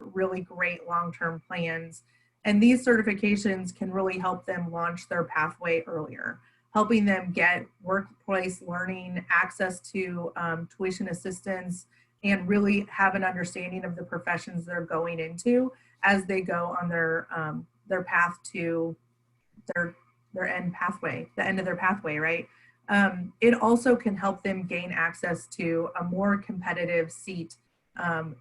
really great long-term plans. And these certifications can really help them launch their pathway earlier, helping them get workplace learning, access to tuition assistance, and really have an understanding of the professions they're going into as they go on their path to their end pathway, the end of their pathway, right? It also can help them gain access to a more competitive seat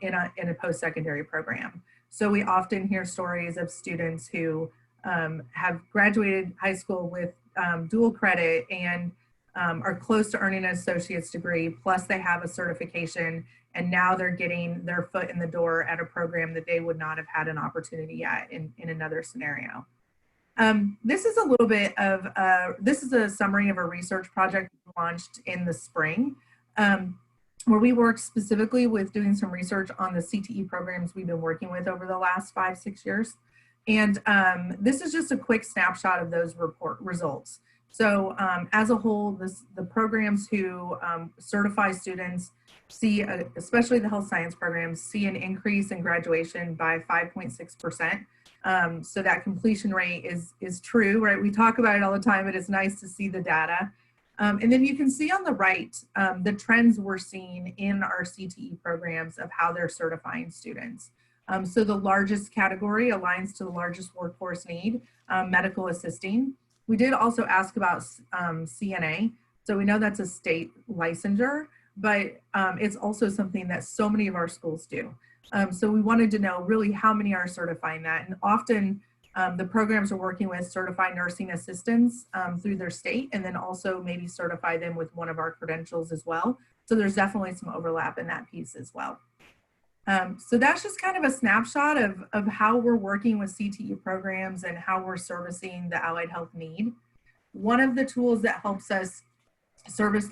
in a post-secondary program. So we often hear stories of students who have graduated high school with dual credit and are close to earning an associate's degree, plus they have a certification, and now they're getting their foot in the door at a program that they would not have had an opportunity at in another scenario. This is a little bit of, this is a summary of a research project we launched in the spring, where we worked specifically with doing some research on the CTE programs we've been working with over the last 5-6 years. And this is just a quick snapshot of those results. So as a whole, the programs who certify students see, especially the health science programs, see an increase in graduation by 5.6%. So that completion rate is true, right? We talk about it all the time, but it's nice to see the data. And then you can see on the right, the trends we're seeing in our CTE programs of how they're certifying students. So the largest category aligns to the largest workforce need, medical assisting. We did also ask about CNA. So we know that's a state licensure, but it's also something that so many of our schools do. So we wanted to know really how many are certifying that. And often the programs we're working with certify nursing assistants through their state, and then also maybe certify them with one of our credentials as well. So there's definitely some overlap in that piece as well. So that's just kind of a snapshot of how we're working with CTE programs and how we're servicing the allied health need. One of the tools that helps us service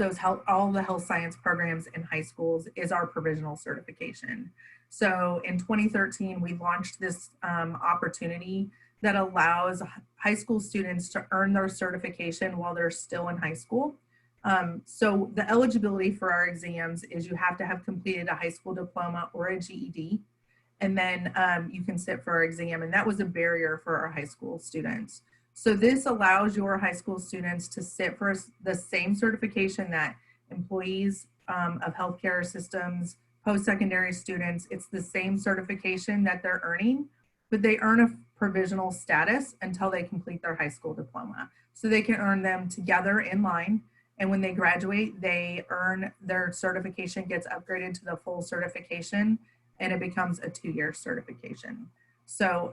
all the health science programs in high schools is our provisional certification. So in 2013, we launched this opportunity that allows high school students to earn their certification while they're still in high school. So the eligibility for our exams is you have to have completed a high school diploma or a GED, and then you can sit for our exam, and that was a barrier for our high school students. So this allows your high school students to sit for the same certification that employees of healthcare systems, post-secondary students, it's the same certification that they're earning, but they earn a provisional status until they complete their high school diploma. So they can earn them together in line. And when they graduate, they earn their certification, gets upgraded to the full certification, and it becomes a 2-year certification. So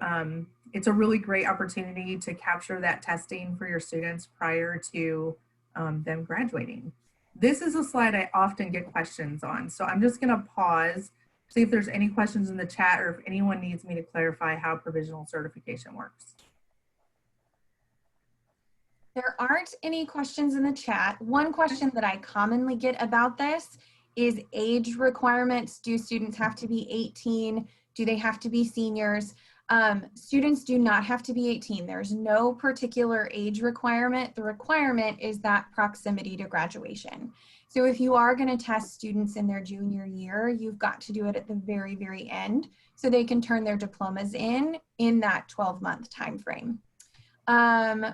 it's a really great opportunity to capture that testing for your students prior to them graduating. This is a slide I often get questions on. So I'm just gonna pause, see if there's any questions in the chat or if anyone needs me to clarify how provisional certification works. There aren't any questions in the chat. One question that I commonly get about this is age requirements. Do students have to be 18? Do they have to be seniors? Students do not have to be 18. There's no particular age requirement. The requirement is that proximity to graduation. So if you are going to test students in their junior year, you've got to do it at the very, very end so they can turn their diplomas in that 12-month time frame.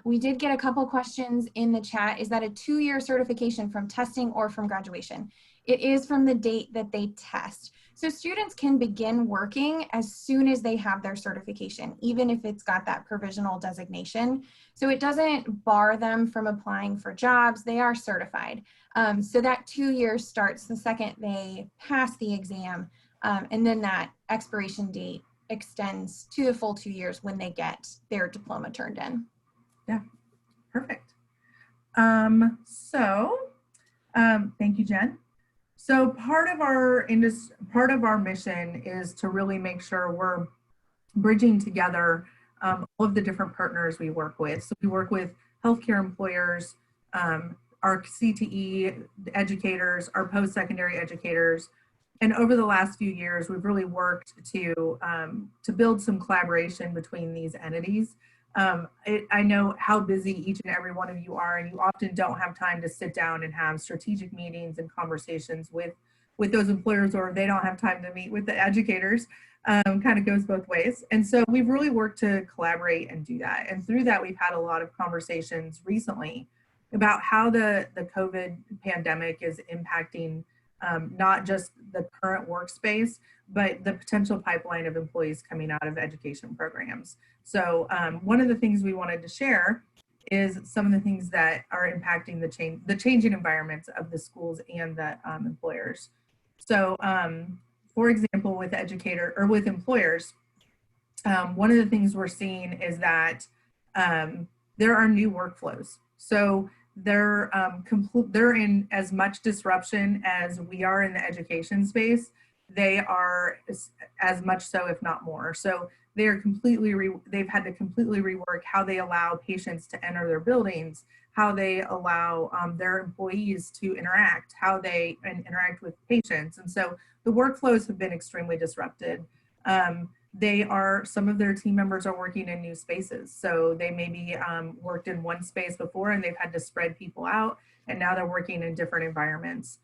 We did get a couple questions in the chat. Is that a 2-year certification from testing or from graduation? It is from the date that they test. So students can begin working as soon as they have their certification, even if it's got that provisional designation. So it doesn't bar them from applying for jobs. They are certified. So that 2 years starts the second they pass the exam, and then that expiration date extends to the full 2 years when they get their diploma turned in. Yeah, perfect. Thank you, Jen. So part of our mission is to really make sure we're bridging together all of the different partners we work with. So we work with healthcare employers, our CTE educators, our post-secondary educators. And over the last few years, we've really worked to build some collaboration between these entities. I know how busy each and every one of you are, and you often don't have time to sit down and have strategic meetings and conversations with those employers, or they don't have time to meet with the educators. Kind of goes both ways. And so we've really worked to collaborate and do that. And through that, we've had a lot of conversations recently about how the COVID pandemic is impacting not just the current workspace, but the potential pipeline of employees coming out of education programs. So one of the things we wanted to share is some of the things that are impacting the changing environments of the schools and the employers. So for example, with with employers, one of the things we're seeing is that there are new workflows. So they're in as much disruption as we are in the education space. They are as much so, if not more. So they are they've had to completely rework how they allow patients to enter their buildings, how they allow their employees to interact, how they interact with patients. And so the workflows have been extremely disrupted. Some of their team members are working in new spaces. So they maybe worked in one space before and they've had to spread people out, and now they're working in different environments.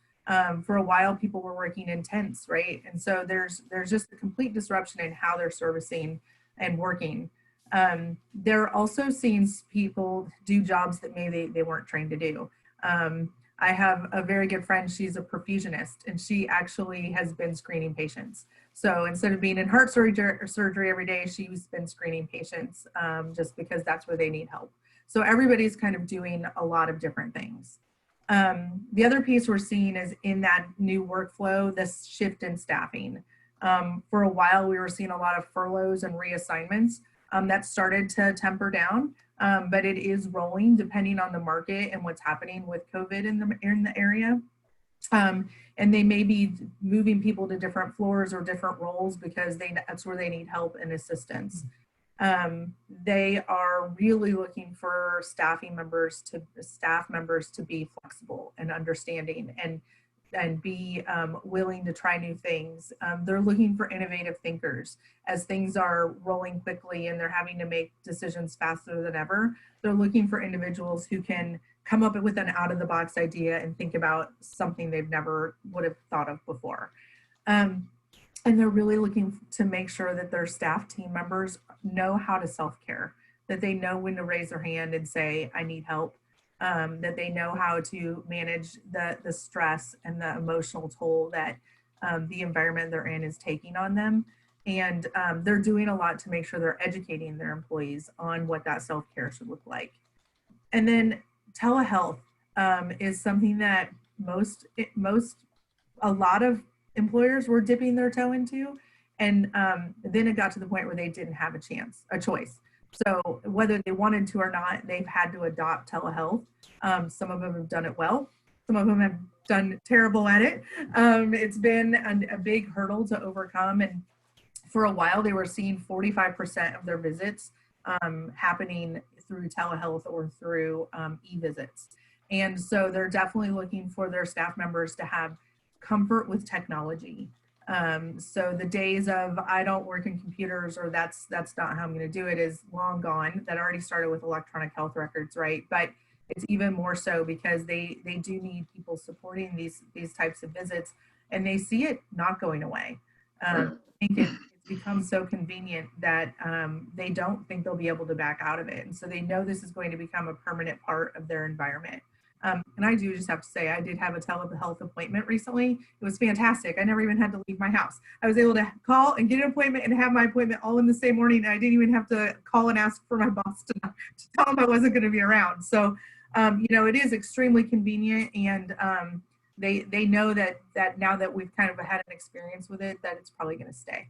For a while, people were working in tents, right? And so there's just a complete disruption in how they're servicing and working. They're also seeing people do jobs that maybe they weren't trained to do. I have a very good friend, she's a perfusionist, and she actually has been screening patients. So instead of being in heart surgery every day, she's been screening patients just because that's where they need help. So everybody's kind of doing a lot of different things. The other piece we're seeing is in that new workflow, this shift in staffing. For a while, we were seeing a lot of furloughs and reassignments that started to temper down, but it is rolling depending on the market and what's happening with COVID in the area. And they may be moving people to different floors or different roles because that's where they need help and assistance. They are really looking for staff members to be flexible and understanding and be willing to try new things. They're looking for innovative thinkers. As things are rolling quickly and they're having to make decisions faster than ever, they're looking for individuals who can come up with an out-of-the-box idea and think about something they've never would have thought of before. And they're really looking to make sure that their staff team members know how to self-care, that they know when to raise their hand and say, I need help, that they know how to manage the stress and the emotional toll that the environment they're in is taking on them. And they're doing a lot to make sure they're educating their employees on what that self-care should look like. And then telehealth is something that a lot of employers were dipping their toe into. And then it got to the point where they didn't have a choice. So whether they wanted to or not, they've had to adopt telehealth. Some of them have done it well. Some of them have done terrible at it. It's been a big hurdle to overcome. And for a while, they were seeing 45% of their visits happening through telehealth or through e-visits. And so they're definitely looking for their staff members to have comfort with technology. So the days of I don't work in computers or that's not how I'm going to do it is long gone. That already started with electronic health records, right? But it's even more so because they do need people supporting these types of visits, and they see it not going away. I think it's become so convenient that they don't think they'll be able to back out of it, and so they know this is going to become a permanent part of their environment. And I do just have to say, I did have a telehealth appointment recently. It was fantastic. I never even had to leave my house. I was able to call and get an appointment and have my appointment all in the same morning. And I didn't even have to call and ask for my boss to tell him I wasn't going to be around. So, it is extremely convenient, and they know that now that we've kind of had an experience with it, that it's probably going to stay.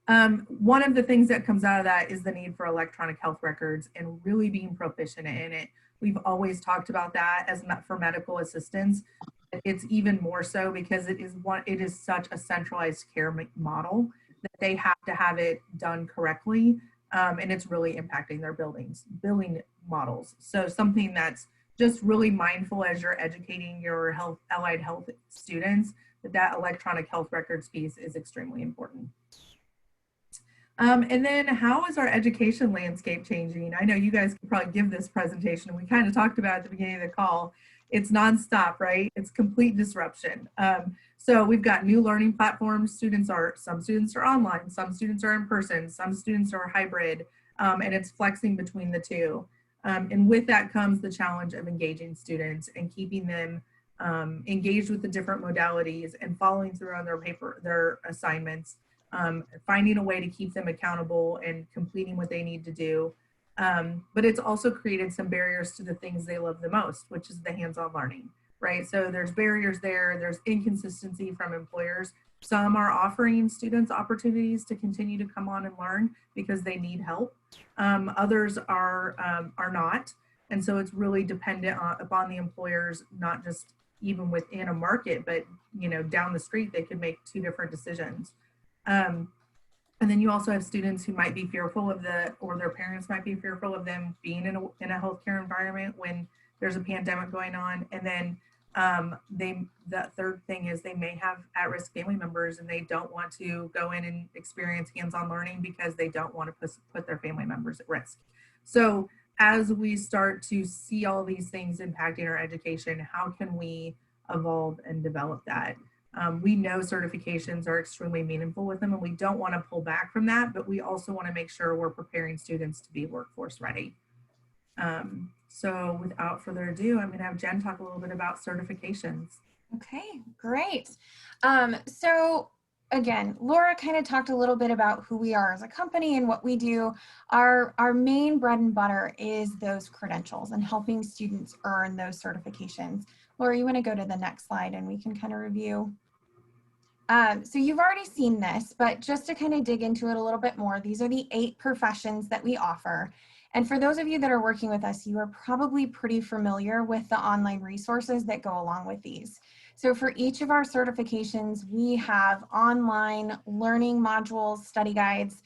One of the things that comes out of that is the need for electronic health records and really being proficient in it. We've always talked about that for medical assistants. It's even more so because it is such a centralized care model that they have to have it done correctly, and it's really impacting their billing models. So something that's just really mindful as you're educating your allied health students that electronic health records piece is extremely important. And then how is our education landscape changing? I know you guys could probably give this presentation. We kind of talked about at the beginning of the call it's nonstop, right? It's complete disruption. So we've got new learning platforms. Some students are online, some students are in person, some students are hybrid, and it's flexing between the two. And with that comes the challenge of engaging students and keeping them engaged with the different modalities and following through on their assignments, finding a way to keep them accountable and completing what they need to do. But it's also created some barriers to the things they love the most, which is the hands-on learning, right? So there's barriers there, there's inconsistency from employers. Some are offering students opportunities to continue to come on and learn because they need help. Others are not. And so it's really dependent upon the employers, not just even within a market, but down the street, they could make two different decisions. And then you also have students who might be fearful of or their parents might be fearful of them being in a healthcare environment when there's a pandemic going on. And then the third thing is they may have at-risk family members and they don't want to go in and experience hands-on learning because they don't want to put their family members at risk. So as we start to see all these things impacting our education, how can we evolve and develop that? We know certifications are extremely meaningful with them, and we don't want to pull back from that, but we also want to make sure we're preparing students to be workforce ready. So without further ado, I'm going to have Jen talk a little bit about certifications. Okay, great. So again, Laura kind of talked a little bit about who we are as a company and what we do. Our main bread and butter is those credentials and helping students earn those certifications. Laura, you want to go to the next slide and we can kind of review. So you've already seen this, but just to kind of dig into it a little bit more, these are the 8 professions that we offer. And for those of you that are working with us, you are probably pretty familiar with the online resources that go along with these. So for each of our certifications, we have online learning modules, study guides.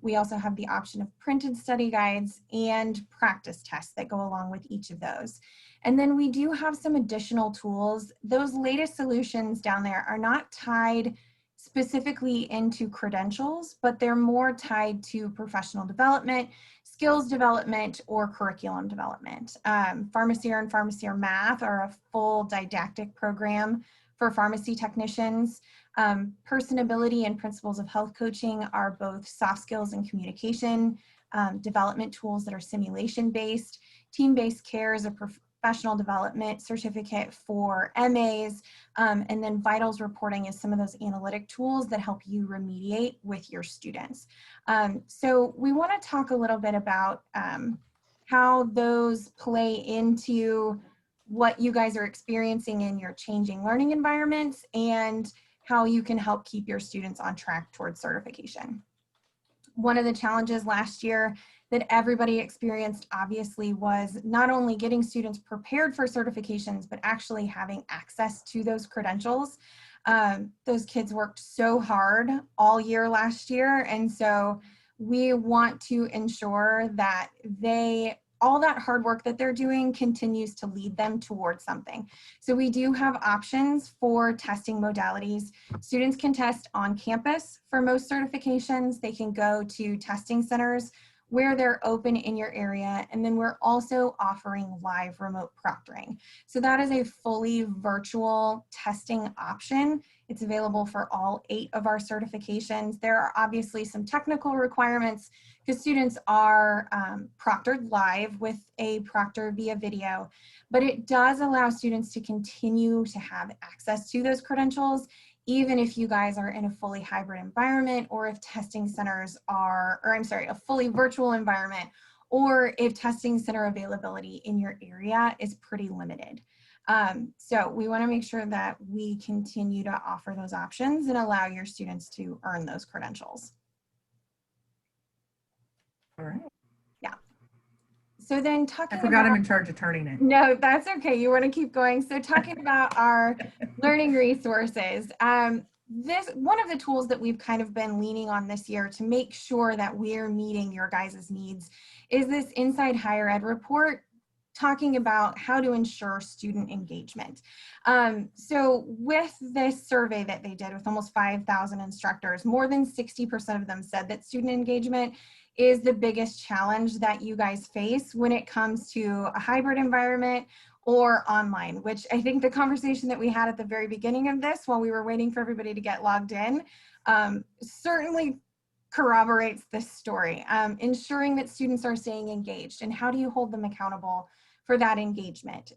We also have the option of printed study guides and practice tests that go along with each of those. And then we do have some additional tools. Those latest solutions down there are not tied specifically into credentials, but they're more tied to professional development, skills development, or curriculum development. PharmaCER and PharmaCER Math are a full didactic program for pharmacy technicians. Personability and Principles of Health Coaching are both soft skills and communication development tools that are simulation-based. Team-based care is a professional development certificate for MAs, and then vitals reporting is some of those analytic tools that help you remediate with your students. So we want to talk a little bit about how those play into what you guys are experiencing in your changing learning environments and how you can help keep your students on track towards certification. One of the challenges last year that everybody experienced obviously was not only getting students prepared for certifications, but actually having access to those credentials. Those kids worked so hard all year last year. And so we want to ensure that all that hard work that they're doing continues to lead them towards something. So we do have options for testing modalities. Students can test on campus for most certifications. They can go to testing centers where they're open in your area. And then we're also offering live remote proctoring. So that is a fully virtual testing option. It's available for all 8 of our certifications. There are obviously some technical requirements because students are proctored live with a proctor via video, but it does allow students to continue to have access to those credentials, even if you guys are in a fully hybrid environment, or if testing centers are, a fully virtual environment, or if testing center availability in your area is pretty limited. So we want to make sure that we continue to offer those options and allow your students to earn those credentials. All right. Yeah. So then talking I forgot I'm in charge of turning it. No, that's okay. You want to keep going. So talking about our learning resources, one of the tools that we've kind of been leaning on this year to make sure that we're meeting your guys' needs is this Inside Higher Ed report talking about how to ensure student engagement. So with this survey that they did with almost 5,000 instructors, more than 60% of them said that student engagement is the biggest challenge that you guys face when it comes to a hybrid environment or online, which I think the conversation that we had at the very beginning of this while we were waiting for everybody to get logged in certainly corroborates this story. Ensuring that students are staying engaged, and how do you hold them accountable for that engagement?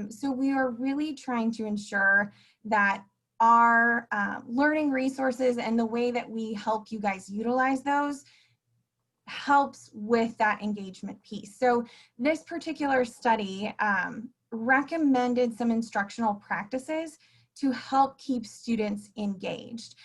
So we are really trying to ensure that our learning resources and the way that we help you guys utilize those helps with that engagement piece. So this particular study recommended some instructional practices to help keep students engaged.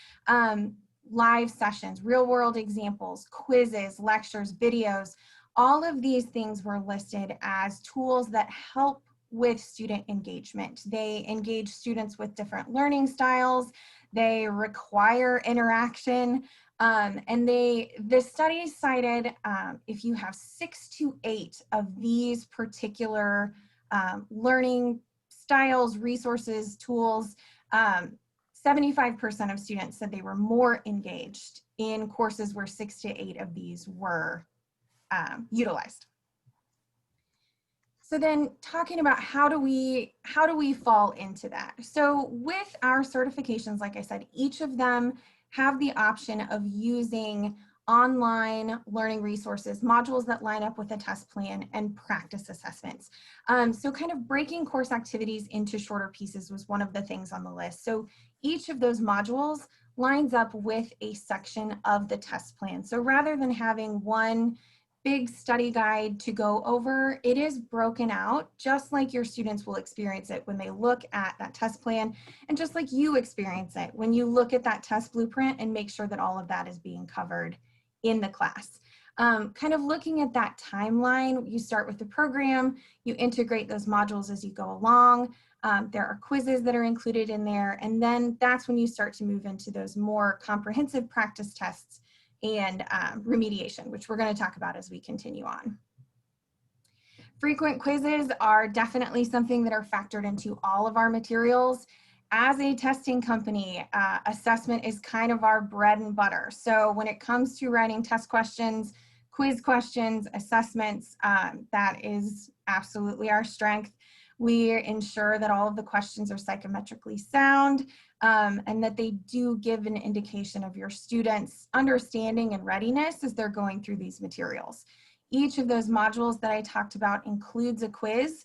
Live sessions, real world examples, quizzes, lectures, videos, all of these things were listed as tools that help with student engagement. They engage students with different learning styles. They require interaction. And the study cited if you have 6 to 8 of these particular learning styles, resources, tools, 75% of students said they were more engaged in courses where 6 to 8 of these were utilized. So then talking about how do we fall into that? So with our certifications, like I said, each of them have the option of using online learning resources, modules that line up with a test plan, and practice assessments. So kind of breaking course activities into shorter pieces was one of the things on the list. So each of those modules lines up with a section of the test plan. So rather than having one big study guide to go over, it is broken out just like your students will experience it when they look at that test plan, and just like you experience it when you look at that test blueprint and make sure that all of that is being covered in the class. Kind of looking at that timeline, you start with the program, you integrate those modules as you go along. There are quizzes that are included in there, and then that's when you start to move into those more comprehensive practice tests and remediation, which we're going to talk about as we continue on. Frequent quizzes are definitely something that are factored into all of our materials. As a testing company, assessment is kind of our bread and butter. So when it comes to writing test questions, quiz questions, assessments, that is absolutely our strength. We ensure that all of the questions are psychometrically sound, and that they do give an indication of your students' understanding and readiness as they're going through these materials. Each of those modules that I talked about includes a quiz.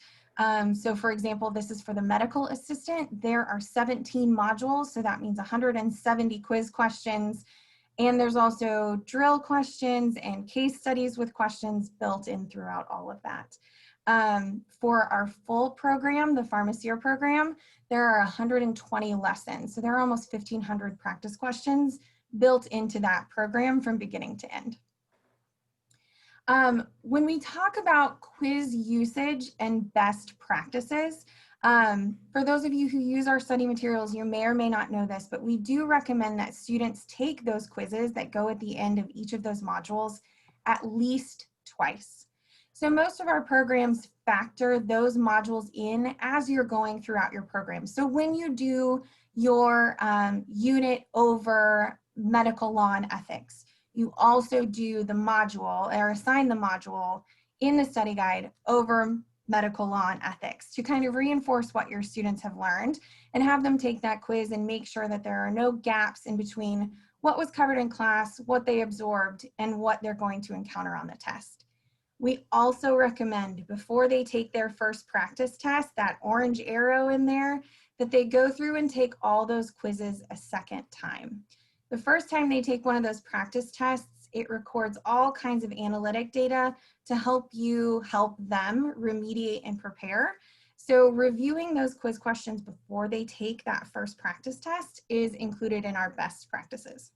So for example, this is for the medical assistant. There are 17 modules, so that means 170 quiz questions. And there's also drill questions and case studies with questions built in throughout all of that. For our full program, the Pharmacy program, there are 120 lessons. So there are almost 1,500 practice questions built into that program from beginning to end. When we talk about quiz usage and best practices, for those of you who use our study materials, you may or may not know this, but we do recommend that students take those quizzes that go at the end of each of those modules at least twice. So most of our programs factor those modules in as you're going throughout your program. So when you do your unit over medical law and ethics, you also do the module or assign the module in the study guide over medical law and ethics to kind of reinforce what your students have learned and have them take that quiz and make sure that there are no gaps in between what was covered in class, what they absorbed, and what they're going to encounter on the test. We also recommend before they take their first practice test, that orange arrow in there, that they go through and take all those quizzes a second time. The first time they take one of those practice tests, it records all kinds of analytic data to help them remediate and prepare. So reviewing those quiz questions before they take that first practice test is included in our best practices.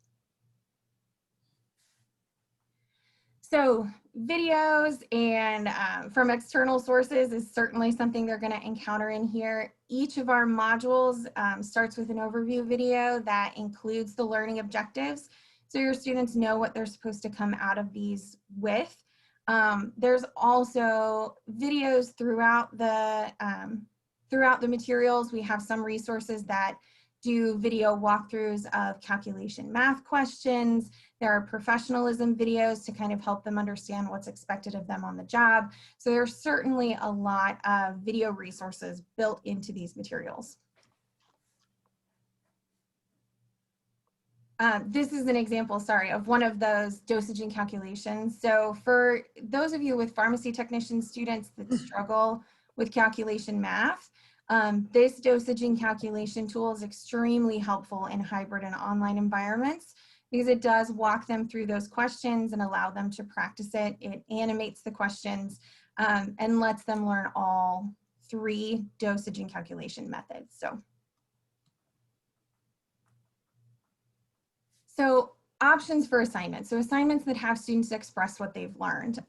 So videos and from external sources is certainly something they're going to encounter in here. Each of our modules starts with an overview video that includes the learning objectives, so your students know what they're supposed to come out of these with. There's also videos throughout the materials. We have some resources that do video walkthroughs of calculation math questions. There are professionalism videos to kind of help them understand what's expected of them on the job. So there's certainly a lot of video resources built into these materials. This is an example, sorry, of one of those dosage and calculations. So for those of you with pharmacy technician students that struggle with calculation math, this dosage and calculation tool is extremely helpful in hybrid and online environments because it does walk them through those questions and allow them to practice it. It animates the questions and lets them learn all 3 dosage and calculation methods. So options for assignments. So assignments that have students express what they've learned.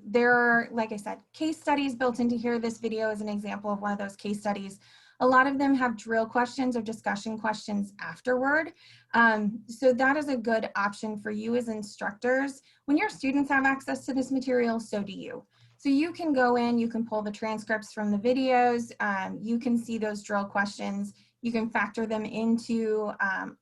There are, like I said, case studies built into here. This video is an example of one of those case studies. A lot of them have drill questions or discussion questions afterward. So that is a good option for you as instructors. When your students have access to this material, so do you. So you can go in, you can pull the transcripts from the videos, you can see those drill questions. You can factor them into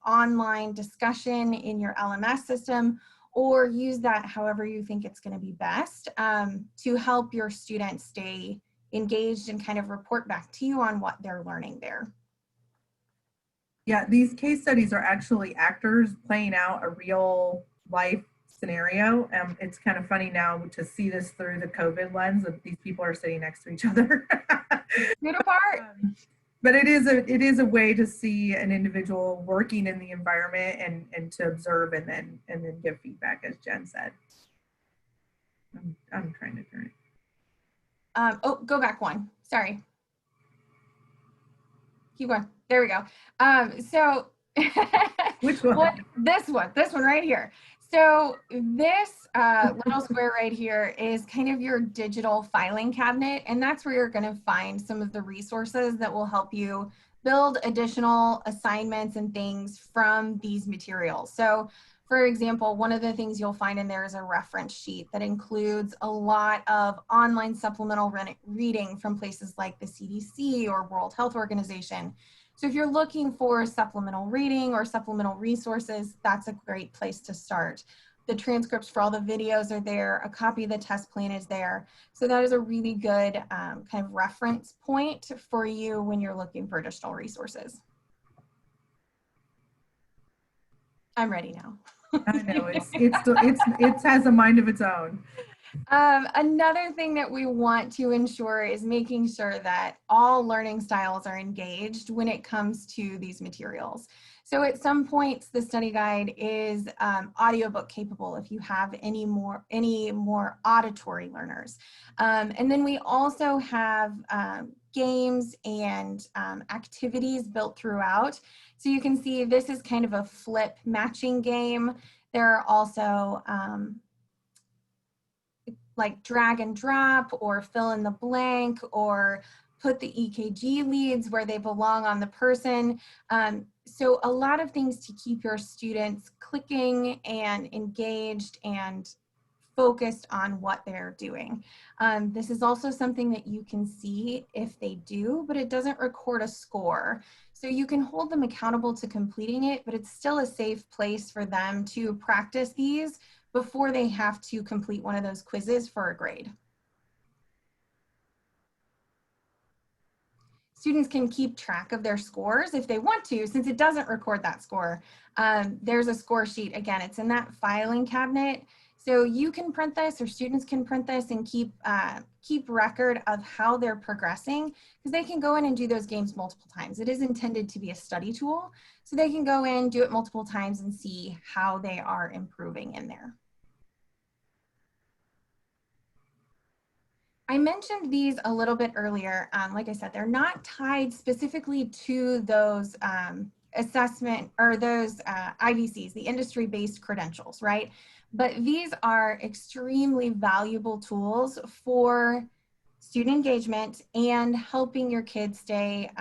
online discussion in your LMS system, or use that however you think it's going to be best to help your students stay engaged and kind of report back to you on what they're learning there. Yeah, these case studies are actually actors playing out a real life scenario. It's kind of funny now to see this through the COVID lens of these people are sitting next to each other. Good apart. But it is a way to see an individual working in the environment and to observe and then give feedback, as Jen said. I'm trying to turn it. Oh, go back one. Sorry. Keep going. There we go. So Which one? This one right here. So this little square right here is kind of your digital filing cabinet, and that's where you're going to find some of the resources that will help you build additional assignments and things from these materials. So for example, one of the things you'll find in there is a reference sheet that includes a lot of online supplemental reading from places like the CDC or World Health Organization. So if you're looking for supplemental reading or supplemental resources, that's a great place to start. The transcripts for all the videos are there. A copy of the test plan is there. So that is a really good kind of reference point for you when you're looking for additional resources. I'm ready now. I know it has a mind of its own. Another thing that we want to ensure is making sure that all learning styles are engaged when it comes to these materials. So at some points, the study guide is audiobook capable if you have any more auditory learners. And then we also have games and activities built throughout. So you can see this is kind of a flip matching game. There are also like drag and drop or fill in the blank or put the EKG leads where they belong on the person. So a lot of things to keep your students clicking and engaged and focused on what they're doing. This is also something that you can see if they do, but it doesn't record a score. So you can hold them accountable to completing it, but it's still a safe place for them to practice these before they have to complete one of those quizzes for a grade. Students can keep track of their scores if they want to, since it doesn't record that score. There's a score sheet. Again, it's in that filing cabinet. So you can print this, or students can print this and keep record of how they're progressing, because they can go in and do those games multiple times. It is intended to be a study tool, so they can go in, do it multiple times, and see how they are improving in there. I mentioned these a little bit earlier. Like I said, they're not tied specifically to those assessment or those IVCs, the industry-based credentials, right? But these are extremely valuable tools for student engagement and helping your kids stay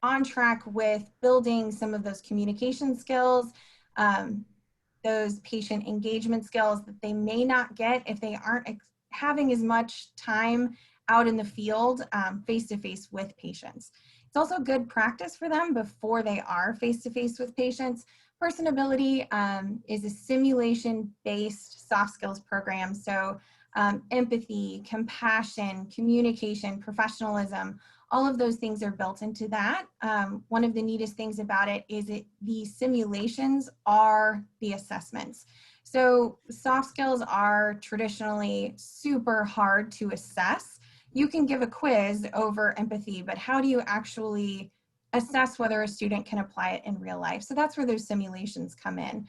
on track with building some of those communication skills, those patient engagement skills that they may not get if they aren't having as much time out in the field face-to-face with patients. It's also good practice for them before they are face-to-face with patients, Personability is a simulation-based soft skills program. So empathy, compassion, communication, professionalism, all of those things are built into that. One of the neatest things about it is the simulations are the assessments. So soft skills are traditionally super hard to assess. You can give a quiz over empathy, but how do you actually assess whether a student can apply it in real life? So that's where those simulations come in.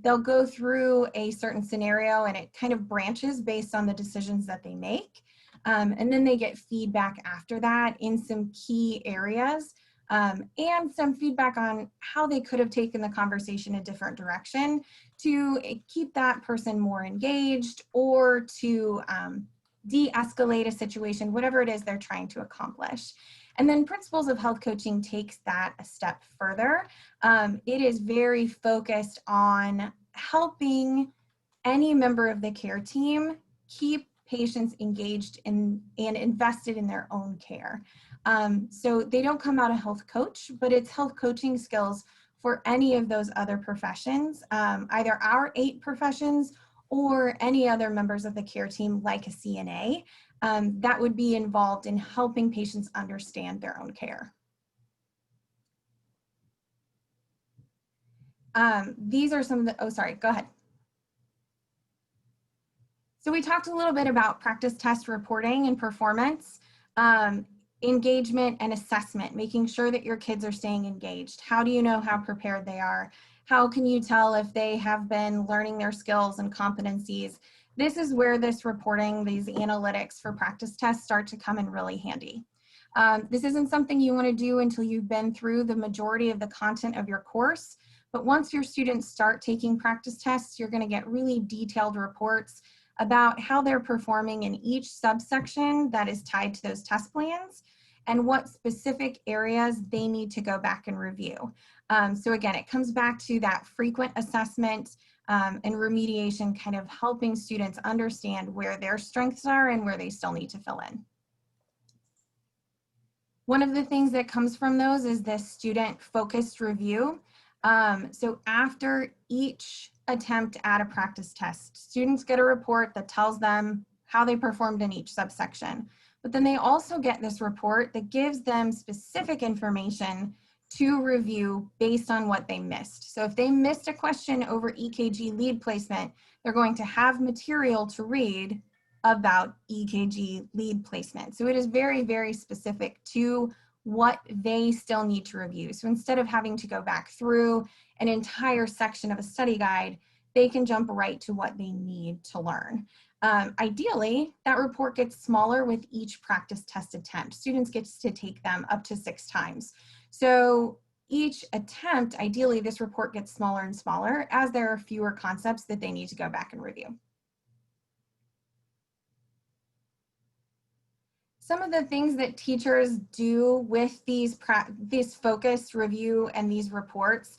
They'll go through a certain scenario and it kind of branches based on the decisions that they make. And then they get feedback after that in some key areas, and some feedback on how they could have taken the conversation a different direction to keep that person more engaged or to de-escalate a situation, whatever it is they're trying to accomplish. And then Principles of Health Coaching takes that a step further. It is very focused on helping any member of the care team keep patients engaged in and invested in their own care. So they don't come out a health coach, but it's health coaching skills for any of those other professions, either our 8 professions or any other members of the care team like a CNA. That would be involved in helping patients understand their own care. These are some of the, oh, sorry, go ahead. So we talked a little bit about practice test reporting and performance, engagement and assessment, making sure that your kids are staying engaged. How do you know how prepared they are? How can you tell if they have been learning their skills and competencies? This is where this reporting, these analytics for practice tests start to come in really handy. This isn't something you want to do until you've been through the majority of the content of your course, but once your students start taking practice tests, you're going to get really detailed reports about how they're performing in each subsection that is tied to those test plans and what specific areas they need to go back and review. So again, it comes back to that frequent assessment and remediation, kind of helping students understand where their strengths are and where they still need to fill in. One of the things that comes from those is this student focused review. So after each attempt at a practice test, students get a report that tells them how they performed in each subsection. But then they also get this report that gives them specific information to review based on what they missed. So if they missed a question over EKG lead placement, they're going to have material to read about EKG lead placement. So it is very, very specific to what they still need to review. So instead of having to go back through an entire section of a study guide, they can jump right to what they need to learn. Ideally, that report gets smaller with each practice test attempt. Students get to take them up to 6 times. So each attempt, ideally, this report gets smaller and smaller as there are fewer concepts that they need to go back and review. Some of the things that teachers do with this focused review and these reports,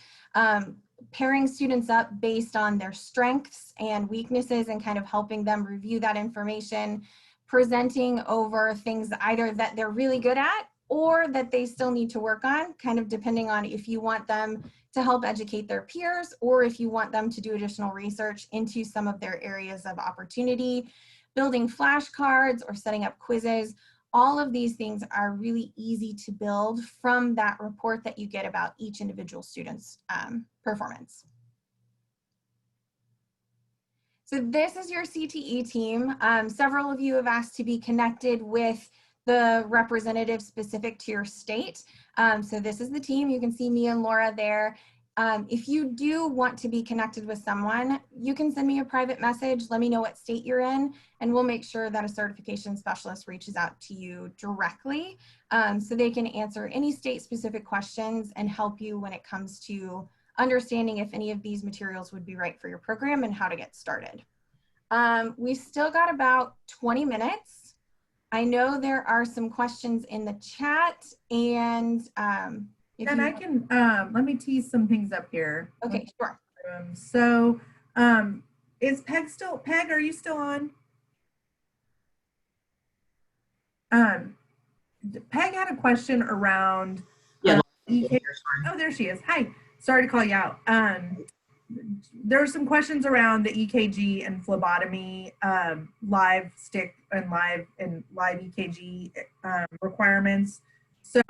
pairing students up based on their strengths and weaknesses and kind of helping them review that information, presenting over things either that they're really good at or that they still need to work on, kind of depending on if you want them to help educate their peers or if you want them to do additional research into some of their areas of opportunity, building flashcards or setting up quizzes. All of these things are really easy to build from that report that you get about each individual student's performance. So this is your CTE team. Several of you have asked to be connected with the representative specific to your state. So this is the team. You can see me and Laura there. If you do want to be connected with someone, you can send me a private message. Let me know what state you're in, and we'll make sure that a certification specialist reaches out to you directly so they can answer any state-specific questions and help you when it comes to understanding if any of these materials would be right for your program and how to get started. We still got about 20 minutes. I know there are some questions in the chat, and And I can, let me tease some things up here. Okay, sure. So is Peg still, Peg, are you still on? Peg had a question around, Yeah. EK, oh, there she is. Hi. sorry to call you out. There are some questions around the EKG and phlebotomy, live stick and live EKG requirements. So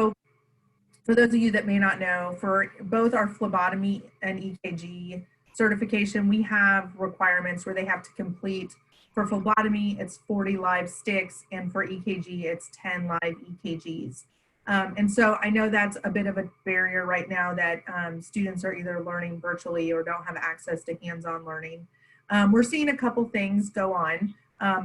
for those of you that may not know, for both our phlebotomy and EKG certification, we have requirements where they have to complete. For phlebotomy, it's 40 live sticks, and for EKG, it's 10 live EKGs. And so I know that's a bit of a barrier right now that students are either learning virtually or don't have access to hands-on learning. We're seeing a couple things go on,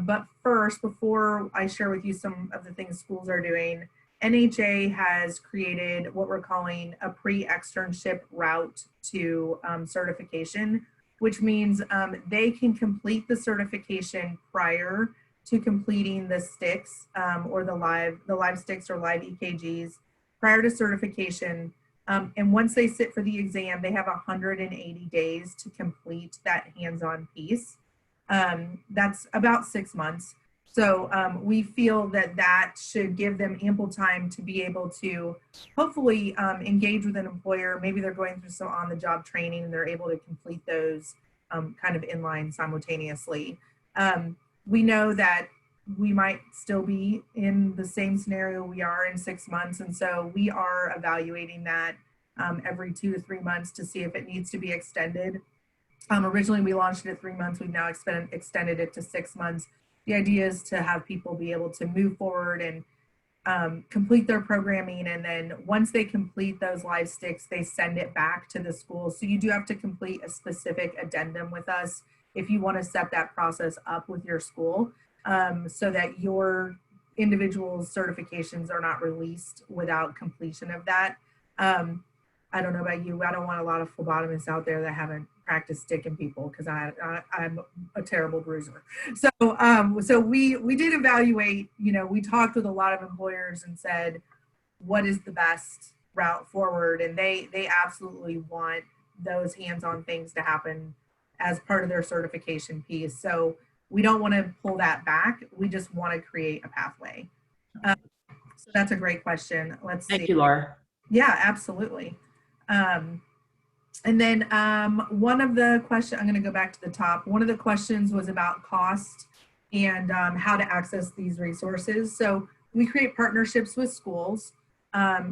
but first, before I share with you some of the things schools are doing, NHA has created what we're calling a pre-externship route to certification, which means they can complete the certification prior to completing the sticks or the live sticks or live EKGs prior to certification. And once they sit for the exam, they have 180 days to complete that hands-on piece. That's about 6 months. So we feel that that should give them ample time to be able to hopefully engage with an employer. Maybe they're going through some on-the-job training and they're able to complete those kind of in line simultaneously. We know that we might still be in the same scenario we are in 6 months. And so we are evaluating that every 2 to 3 months to see if it needs to be extended. Originally, we launched it at 3 months. We've now extended it to 6 months. The idea is to have people be able to move forward and complete their programming. And then once they complete those live sticks, they send it back to the school. So you do have to complete a specific addendum with us if you want to set that process up with your school so that your individual certifications are not released without completion of that. I don't know about you. I don't want a lot of phlebotomists out there that haven't practiced sticking people because I'm a terrible bruiser. So we did evaluate, we talked with a lot of employers and said, what is the best route forward? And they absolutely want those hands-on things to happen as part of their certification piece. So we don't want to pull that back. We just want to create a pathway. So that's a great question. Let's see. Thank you, Laura. Yeah, absolutely. And then one of the questions, I'm going to go back to the top. One of the questions was about cost and how to access these resources. So we create partnerships with schools.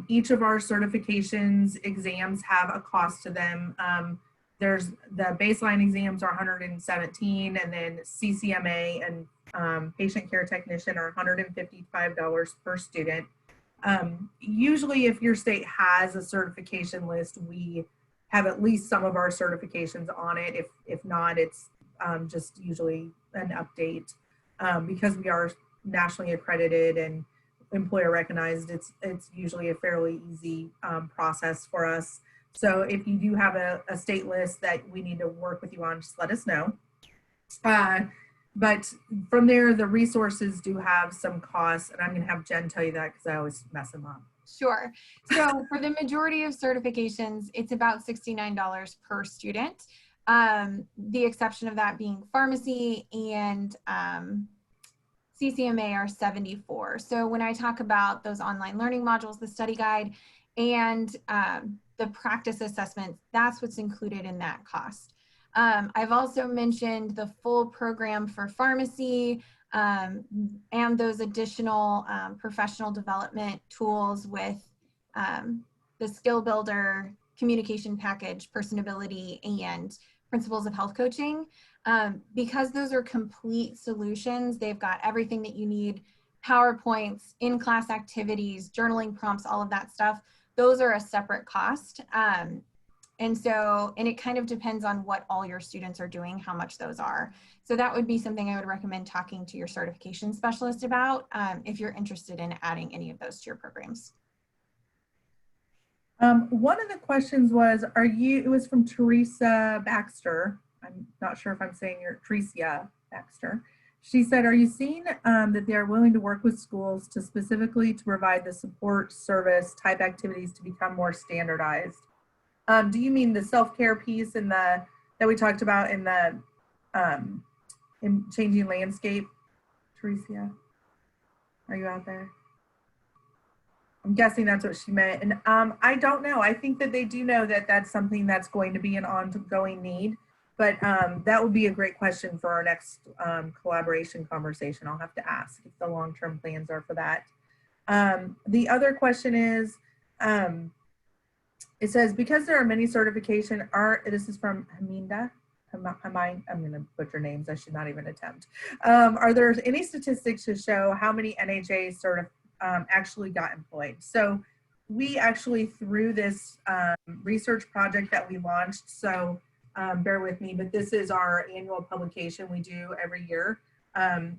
Each of our certifications exams have a cost to them. There's the baseline exams are $117, and then CCMA and patient care technician are $155 per student. Usually if your state has a certification list, we have at least some of our certifications on it. If not, it's just usually an update because we are nationally accredited and employer recognized. It's usually a fairly easy process for us. So if you do have a state list that we need to work with you on, just let us know. But from there, the resources do have some costs, and I'm going to have Jen tell you that because I always mess them up. Sure. So for the majority of certifications, it's about $69 per student. The exception of that being pharmacy and CCMA are $74. So when I talk about those online learning modules, the study guide, and the practice assessments, that's what's included in that cost. I've also mentioned the full program for pharmacy and those additional professional development tools with the skill builder, communication package, personability, and principles of health coaching. Because those are complete solutions, they've got everything that you need, PowerPoints, in-class activities, journaling prompts, all of that stuff. Those are a separate cost. And it kind of depends on what all your students are doing, how much those are. So that would be something I would recommend talking to your certification specialist about if you're interested in adding any of those to your programs. One of the questions was, it was from Teresa Baxter. I'm not sure if I'm saying Teresa Baxter. She said, are you seeing that they are willing to work with schools to specifically to provide the support service type activities to become more standardized? Do you mean the self-care piece in that we talked about in the in changing landscape? Teresa, are you out there? I'm guessing that's what she meant. And I don't know. I think that they do know that that's something that's going to be an ongoing need. But that would be a great question for our next collaboration conversation. I'll have to ask if the long-term plans are for that. The other question is, it says, because there are many certification, this is from Haminda. I'm going to butcher names. I should not even attempt. Are there any statistics to show how many NHA actually got employed? So we actually, through this research project that we launched, so bear with me, but this is our annual publication we do every year.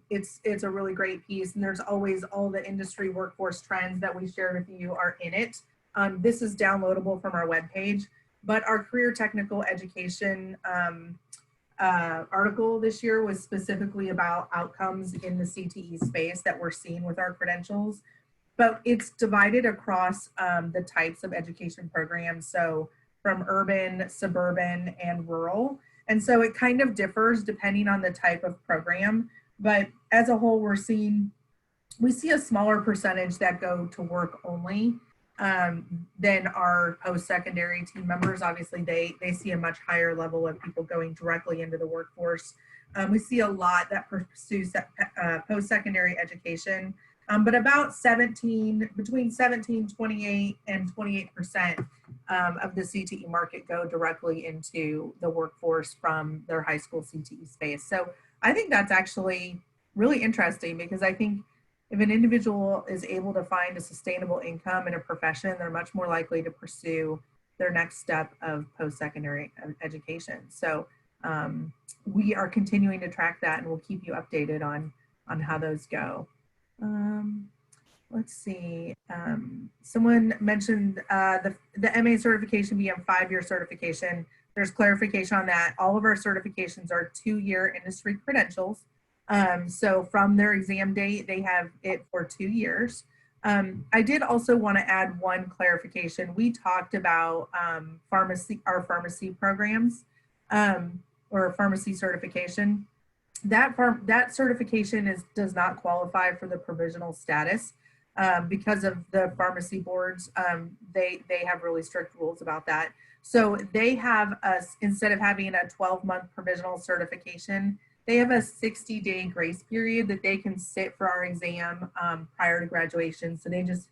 It's a really great piece, and there's always all the industry workforce trends that we shared with you are in it. This is downloadable from our webpage, but our career technical education article this year was specifically about outcomes in the CTE space that we're seeing with our credentials, but it's divided across the types of education programs. So from urban, suburban, and rural. And so it kind of differs depending on the type of program. But as a whole, we see a smaller percentage that go to work only than our post-secondary team members. Obviously, they see a much higher level of people going directly into the workforce. We see a lot that pursue post-secondary education, but about between 17, 28, and 28% of the CTE market go directly into the workforce from their high school CTE space. So I think that's actually really interesting, because I think if an individual is able to find a sustainable income in a profession, they're much more likely to pursue their next step of post-secondary education. So we are continuing to track that, and we'll keep you updated on how those go. Let's see. Someone mentioned the MA certification being a 5-year certification. There's clarification on that. All of our certifications are 2-year industry credentials. So from their exam date, they have it for 2 years. I did also want to add one clarification. We talked about our pharmacy programs or pharmacy certification. That certification does not qualify for the provisional status because of the pharmacy boards. They have really strict rules about that. So they have us, instead of having a 12-month provisional certification, they have a 60-day grace period that they can sit for our exam prior to graduation. So they just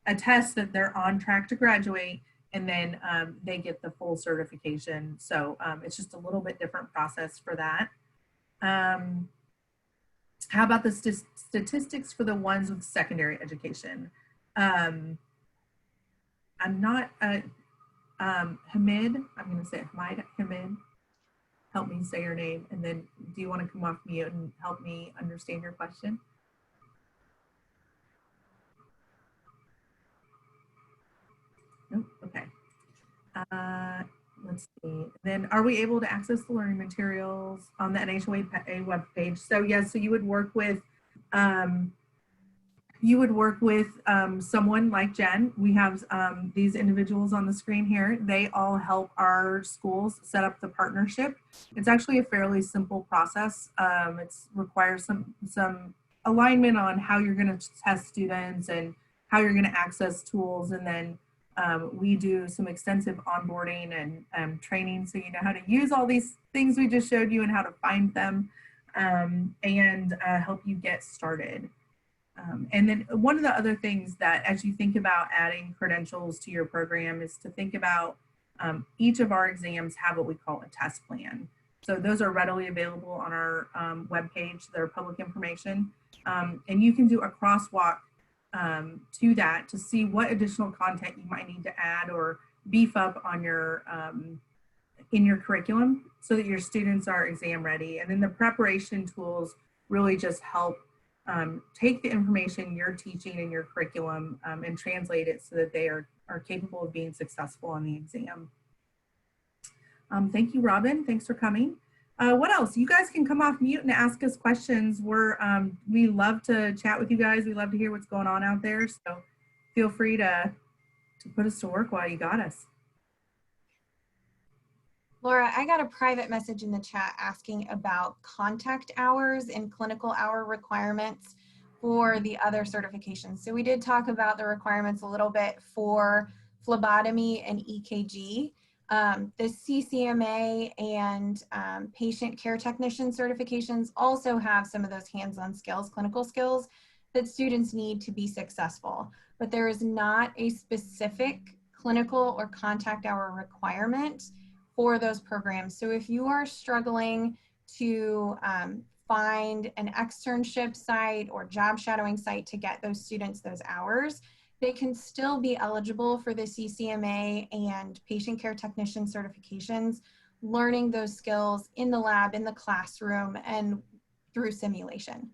attest that they're on track to graduate, and then they get the full certification. So it's just a little bit different process for that. How about the statistics for the ones with secondary education? I'm not, Hamid, I'm going to say Hamid. Help me say your name, and then do you want to come off mute and help me understand your question? Nope. Okay. Let's see. Then, are we able to access the learning materials on the NHA web page? So yes. So you would work with someone like Jen. We have these individuals on the screen here. They all help our schools set up the partnership. It's actually a fairly simple process. It requires some alignment on how you're going to test students and how you're going to access tools. And then we do some extensive onboarding and training, so you know how to use all these things we just showed you and how to find them, and help you get started. And then one of the other things that, as you think about adding credentials to your program, is to think about each of our exams have what we call a test plan. So those are readily available on our webpage. They're public information. And you can do a crosswalk to that to see what additional content you might need to add or beef up on your in your curriculum so that your students are exam ready. And then the preparation tools really just help take the information you're teaching in your curriculum and translate it so that they are capable of being successful on the exam. Thank you, Robin. Thanks for coming. What else? You guys can come off mute and ask us questions. We love to chat with you guys. We love to hear what's going on out there. So feel free to put us to work while you got us. Laura, I got a private message in the chat asking about contact hours and clinical hour requirements for the other certifications. So we did talk about the requirements a little bit for phlebotomy and EKG. The CCMA and patient care technician certifications also have some of those hands-on skills, clinical skills that students need to be successful, but there is not a specific clinical or contact hour requirement for those programs. So if you are struggling to find an externship site or job shadowing site to get those students those hours, they can still be eligible for the CCMA and patient care technician certifications, learning those skills in the lab, in the classroom, and through simulation.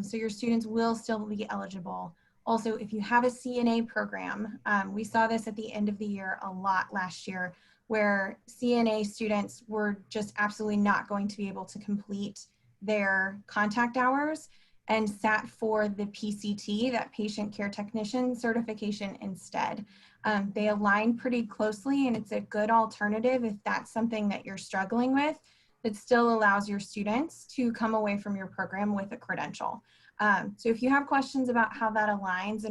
So your students will still be eligible. Also, if you have a CNA program, we saw this at the end of the year a lot last year, where CNA students were just absolutely not going to be able to complete their contact hours and sat for the PCT, that patient care technician certification instead. They align pretty closely, and it's a good alternative if that's something that you're struggling with, that still allows your students to come away from your program with a credential. So if you have questions about how that aligns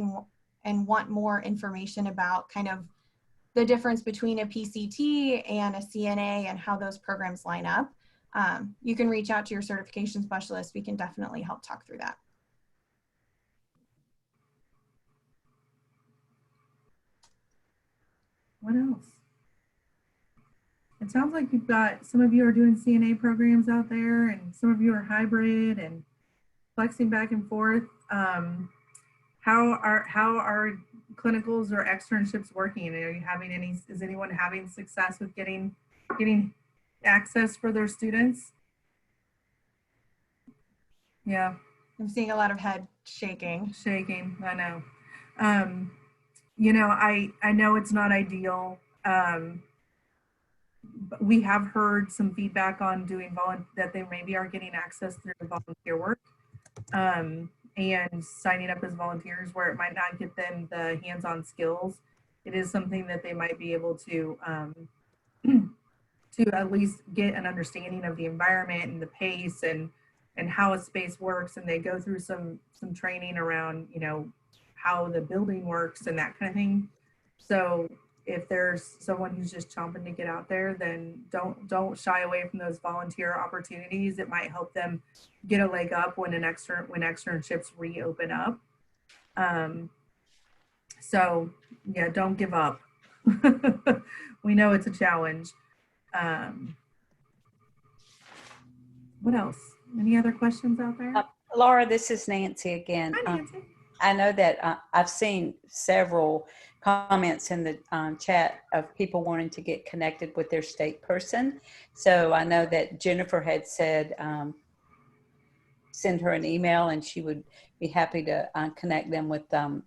and want more information about kind of the difference between a PCT and a CNA and how those programs line up, you can reach out to your certification specialist. We can definitely help talk through that. What else? It sounds like you've got, some of you are doing CNA programs out there, and some of you are hybrid and flexing back and forth. How are clinicals or externships working? Are you having any, is anyone having success with getting access for their students? Yeah. I'm seeing a lot of head shaking. Shaking, I know. You know, I know it's not ideal. But we have heard some feedback on doing that they maybe are getting access through volunteer work and signing up as volunteers, where it might not get them the hands-on skills. It is something that they might be able to to at least get an understanding of the environment and the pace and how a space works, and they go through some training around, you know, how the building works and that kind of thing. So if there's someone who's just chomping to get out there, then don't shy away from those volunteer opportunities. It might help them get a leg up when externships reopen up. So yeah, don't give up. We know it's a challenge. What else? Any other questions out there? Laura, this is Nancy again. Hi, Nancy. I know that I've seen several comments in the chat of people wanting to get connected with their state person. So I know that Jennifer had said send her an email and she would be happy to connect them with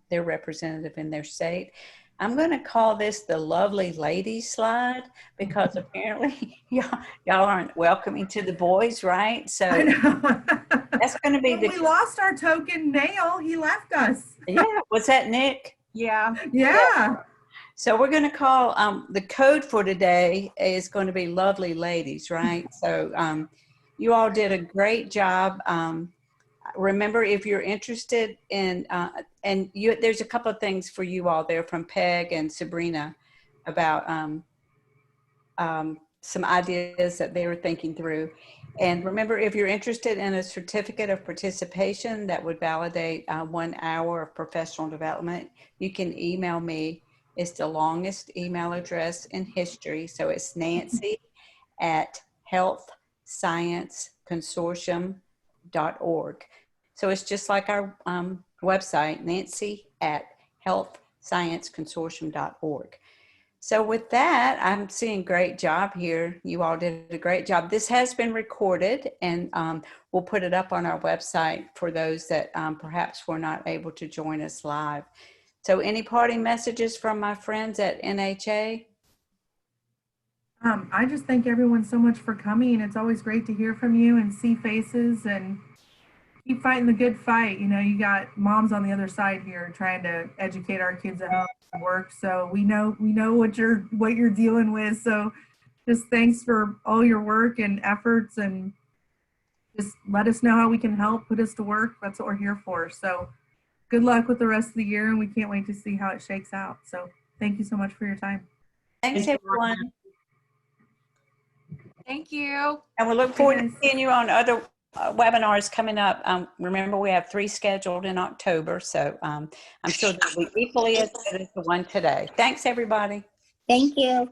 their representative in their state. I'm going to call this the lovely lady slide, because apparently y'all aren't welcoming to the boys, right? So that's going to be we lost our token male. He left us. Yeah, was that Nick? Yeah. Yeah. So we're going to call the code for today is going to be lovely ladies, right? So you all did a great job. Remember, if you're interested in, there's a couple of things for you all there from Peg and Sabrina about some ideas that they were thinking through. And remember, if you're interested in a certificate of participation that would validate 1 hour of professional development, you can email me. It's the longest email address in history. So it's nancy@healthscienceconsortium.org. So it's just like our website, nancy@healthscienceconsortium.org. So with that, I'm seeing great job here. You all did a great job. This has been recorded, and we'll put it up on our website for those that perhaps were not able to join us live. So any parting messages from my friends at NHA? I just thank everyone so much for coming. It's always great to hear from you and see faces, and keep fighting the good fight. You know, you got moms on the other side here trying to educate our kids at home and work. So we know what you're dealing with. So just thanks for all your work and efforts, and just let us know how we can help, put us to work. That's what we're here for. So good luck with the rest of the year, and we can't wait to see how it shakes out. So thank you so much for your time. Thanks, everyone. Thank you. And we look forward to seeing you on other webinars coming up. Remember, we have 3 scheduled in October, so I'm sure they'll be equally as good as the one today. Thanks, everybody. Thank you.